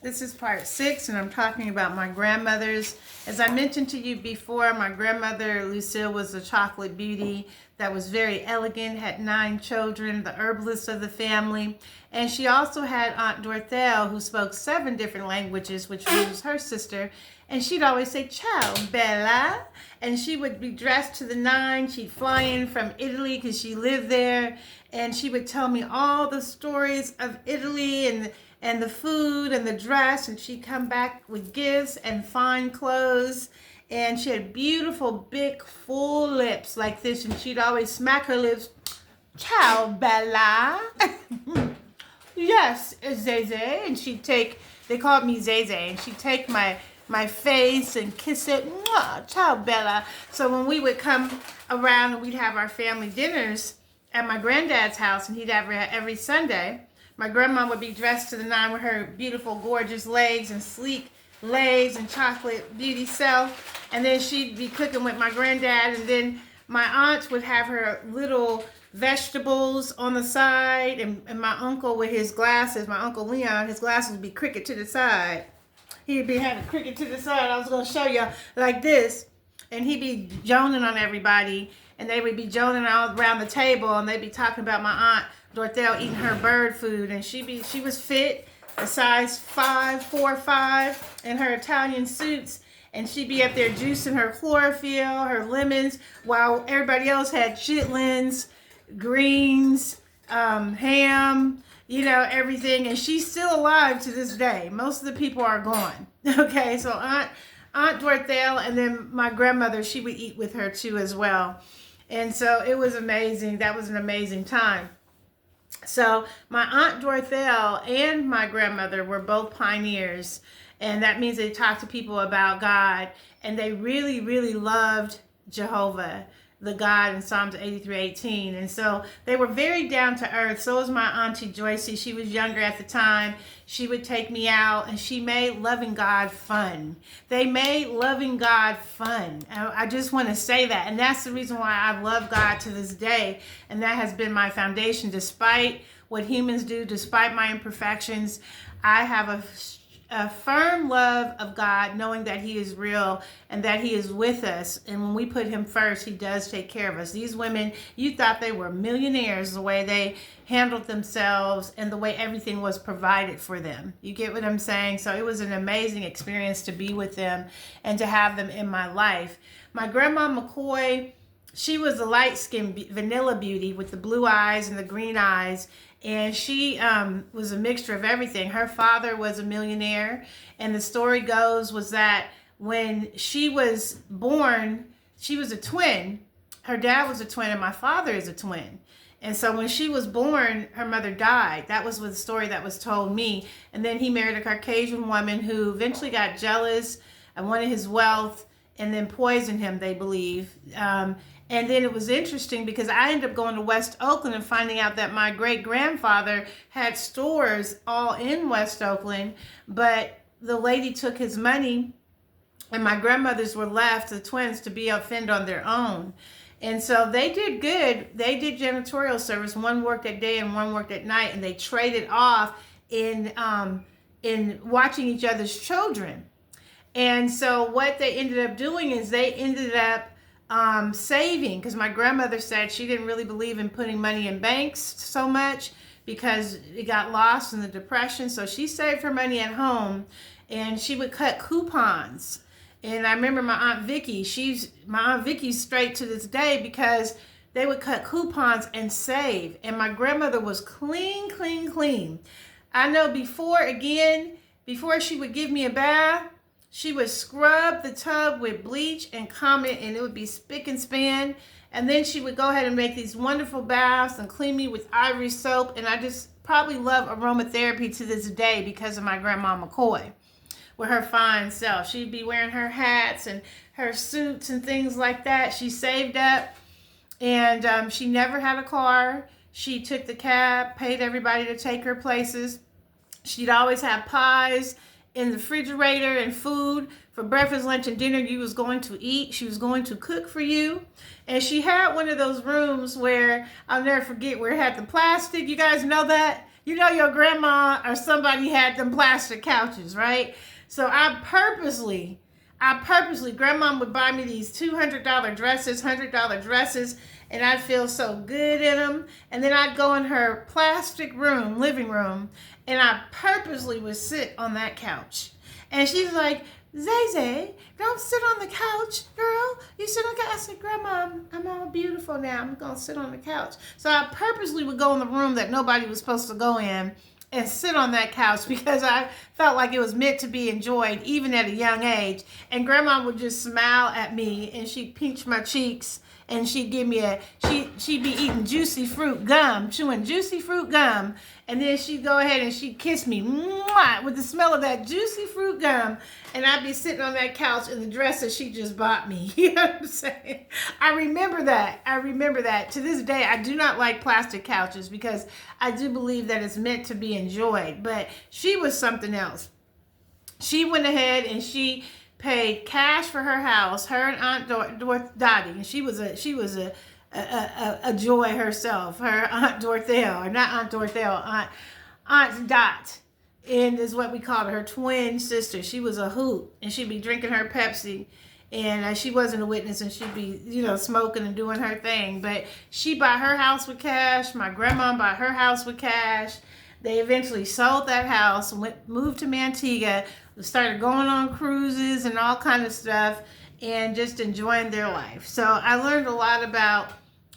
This is part 6, and I'm talking about my grandmothers. As I mentioned to you before, my grandmother, Lucille, was a chocolate beauty that was very elegant, had 9 children, the herbalist of the family. And she also had Aunt Dorthelle, who spoke 7 different languages, which was her sister. And she'd always say, "Ciao, Bella." And she would be dressed to the nine. She'd fly in from Italy because she lived there. And she would tell me all the stories of Italy and the food and the dress, and she'd come back with gifts and fine clothes, and she had beautiful big full lips like this, and she'd always smack her lips. "Ciao, Bella." "Yes, Zeze." And she'd take, they called me Zeze, and she'd take my face and kiss it. "Mwah, ciao, Bella." So when we would come around and we'd have our family dinners at my granddad's house, and he'd have it every Sunday, my grandma would be dressed to the nine with her beautiful, gorgeous legs and sleek legs and chocolate beauty self. And then she'd be cooking with my granddad. And then my aunt would have her little vegetables on the side. And my uncle with his glasses, my Uncle Leon, his glasses would be crooked to the side. He'd be having crooked to the side. I was going to show you like this. And he'd be joning on everybody. And they would be joning all around the table. And they'd be talking about my aunt Dorthelle eating her bird food, and she was fit, a size 5, 4, 5, in her Italian suits, and she'd be up there juicing her chlorophyll, her lemons, while everybody else had chitlins, greens, ham, everything. And she's still alive to this day. Most of the people are gone. Okay, so Aunt Dorthelle, and then my grandmother, she would eat with her too as well. And so it was amazing. That was an amazing time. So my Aunt Dorthelle and my grandmother were both pioneers, and that means they talked to people about God, and they really, really loved Jehovah, the God in Psalms 83:18. And so they were very down to earth. So was my Auntie Joycey. She was younger at the time. She would take me out, and she made loving God fun. They made loving God fun. I just want to say that. And that's the reason why I love God to this day. And that has been my foundation. Despite what humans do, despite my imperfections, I have a firm love of God, knowing that He is real and that He is with us. And when we put Him first, He does take care of us. These women, you thought they were millionaires, the way they handled themselves and the way everything was provided for them. You get what I'm saying? So it was an amazing experience to be with them and to have them in my life. My grandma McCoy, she was a light-skinned vanilla beauty with the blue eyes and the green eyes. And she was a mixture of everything. Her father was a millionaire. And the story goes was that when she was born, she was a twin. Her dad was a twin, and my father is a twin. And so when she was born, her mother died. That was the story that was told me. And then he married a Caucasian woman who eventually got jealous and wanted his wealth and then poisoned him, they believe. And then it was interesting because I ended up going to West Oakland and finding out that my great-grandfather had stores all in West Oakland, but the lady took his money, and my grandmothers were left, the twins, to be fend on their own. And so they did good. They did janitorial service. One worked at day and one worked at night, and they traded off in watching each other's children. And so what they ended up doing is they ended up saving, because my grandmother said she didn't really believe in putting money in banks so much because it got lost in the Depression. So she saved her money at home, and she would cut coupons. And I remember my Aunt Vicky, my Aunt Vicky's straight to this day because they would cut coupons and save. And my grandmother was clean, clean, clean. I know before she would give me a bath, she would scrub the tub with bleach and Comet, and it would be spick and span. And then she would go ahead and make these wonderful baths and clean me with ivory soap. And I just probably love aromatherapy to this day because of my grandma McCoy with her fine self. She'd be wearing her hats and her suits and things like that. She saved up, and she never had a car. She took the cab, paid everybody to take her places. She'd always have pies in the refrigerator and food for breakfast, lunch, and dinner you was going to eat. She was going to cook for you. And she had one of those rooms where, I'll never forget, where it had the plastic. You guys know that? You know your grandma or somebody had them plastic couches, right? So I purposely, grandma would buy me these $200 dresses, $100 dresses, and I'd feel so good in them. And then I'd go in her plastic room, living room, and I purposely would sit on that couch. And she's like, Zay, don't sit on the couch, girl. You sit on the couch. I said, Grandma, I'm all beautiful now. I'm going to sit on the couch. So I purposely would go in the room that nobody was supposed to go in and sit on that couch because I felt like it was meant to be enjoyed even at a young age. And Grandma would just smile at me and she'd pinch my cheeks and she'd give me she'd be eating juicy fruit gum, chewing juicy fruit gum. And then she'd go ahead and she'd kiss me mwah, with the smell of that juicy fruit gum. And I'd be sitting on that couch in the dress that she just bought me. You know what I'm saying? I remember that. To this day, I do not like plastic couches because I do believe that it's meant to be enjoyed. But she was something else. She went ahead and she paid cash for her house, her and Aunt Dottie. And she was a joy herself, her Aunt Dorothea, or not Aunt Dorothea, Aunt Dot, and is what we called her twin sister. She was a hoot, and she'd be drinking her Pepsi, and she wasn't a witness, and she'd be, smoking and doing her thing. But she bought her house with cash. My grandma bought her house with cash. They eventually sold that house, moved to Manteca, started going on cruises and all kind of stuff, and just enjoying their life. So I learned a lot about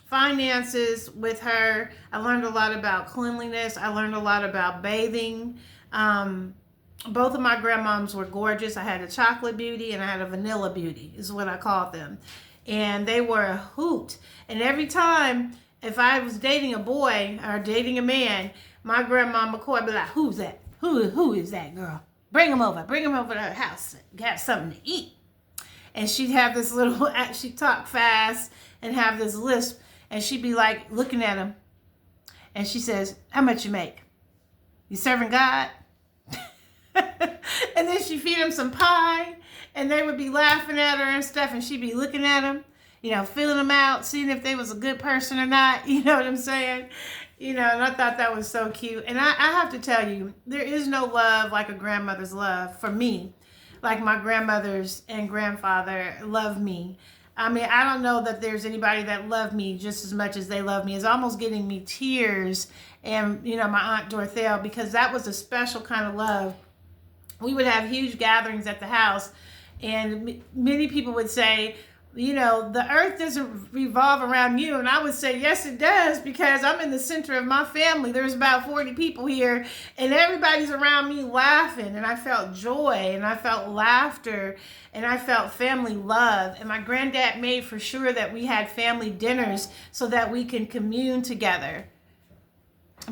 finances with her. I learned a lot about cleanliness. I learned a lot about bathing. Both of my grandmoms were gorgeous. I had a chocolate beauty and I had a vanilla beauty, is what I called them. And they were a hoot. And every time, if I was dating a boy or dating a man, my grandma McCoy would be like, who's that? Who is that girl? Bring him over to her house. Have something to eat. And she'd have this little, she'd talk fast and have this lisp. And she'd be like looking at him. And she says, how much you make? You serving God? And then she'd feed him some pie. And they would be laughing at her and stuff. And she'd be looking at him, feeling them out, seeing if they was a good person or not. You know what I'm saying? And I thought that was so cute. And I have to tell you, there is no love like a grandmother's love for me. Like my grandmothers and grandfather love me. I mean, I don't know that there's anybody that loved me just as much as they love me. It's almost getting me tears. And, my Aunt Dorothea, because that was a special kind of love. We would have huge gatherings at the house. And many people would say, the earth doesn't revolve around you. And I would say, yes, it does, because I'm in the center of my family. There's about 40 people here, and everybody's around me laughing. And I felt joy, and I felt laughter, and I felt family love. And my granddad made for sure that we had family dinners so that we can commune together,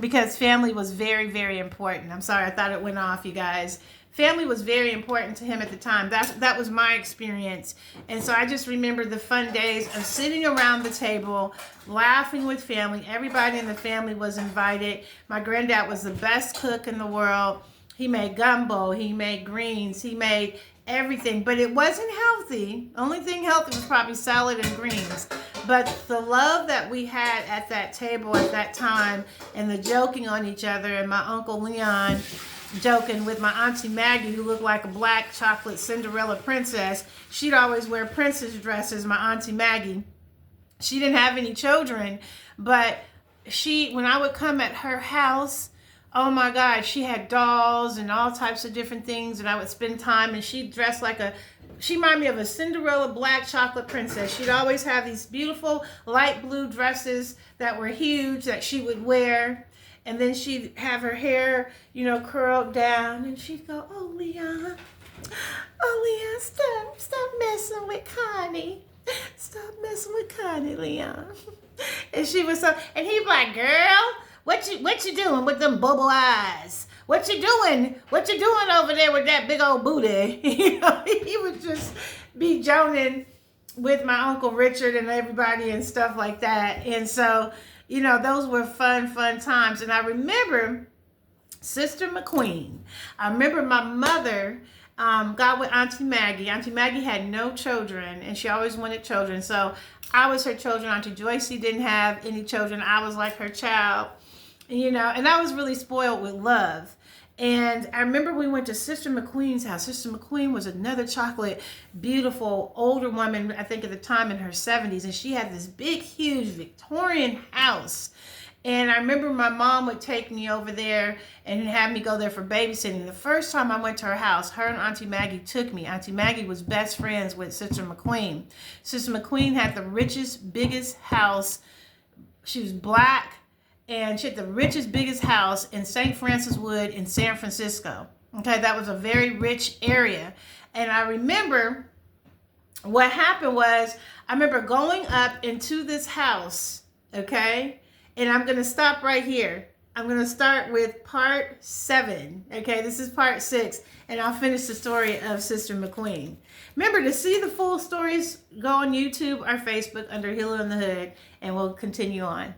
because family was very, very important. I'm sorry, I thought it went off, you guys. Family was very important to him at the time. That was my experience. And so I just remember the fun days of sitting around the table, laughing with family. Everybody in the family was invited. My granddad was the best cook in the world. He made gumbo. He made greens. He made everything. But it wasn't healthy. Only thing healthy was probably salad and greens. But the love that we had at that table at that time, and the joking on each other, and my Uncle Leon joking with my Auntie Maggie, who looked like a black chocolate Cinderella princess. She'd always wear princess dresses, my Auntie Maggie. She didn't have any children, but when I would come at her house, oh my God, she had dolls and all types of different things, and I would spend time, and she dressed like she reminded me of a Cinderella black chocolate princess. She'd always have these beautiful light blue dresses that were huge that she would wear. And then she'd have her hair, curled down. And she'd go, oh, Leon, stop messing with Connie. Stop messing with Connie, Leon. And she was and he'd be like, girl, what you doing with them bubble eyes? What you doing? What you doing over there with that big old booty? He would just be joning with my Uncle Richard and everybody and stuff like that. And so, those were fun times. And I remember Sister McQueen. I remember my mother got with Auntie Maggie. Auntie Maggie had no children, and she always wanted children. So I was her children. Auntie Joycey didn't have any children. I was like her child. you know, and I was really spoiled with love. And I remember we went to Sister McQueen's house. Sister McQueen was another chocolate, beautiful, older woman, I think at the time in her 70s. And she had this big, huge Victorian house. And I remember my mom would take me over there and have me go there for babysitting. The first time I went to her house, her and Auntie Maggie took me. Auntie Maggie was best friends with Sister McQueen. Sister McQueen had the richest, biggest house. She was black, and she had the richest, biggest house in St. Francis Wood in San Francisco. Okay, that was a very rich area. And I remember what happened was, I remember going up into this house, okay? And I'm going to stop right here. I'm going to start with part 7. Okay, this is part 6. And I'll finish the story of Sister McQueen. Remember, to see the full stories, go on YouTube or Facebook under Hila in the Hood. And we'll continue on.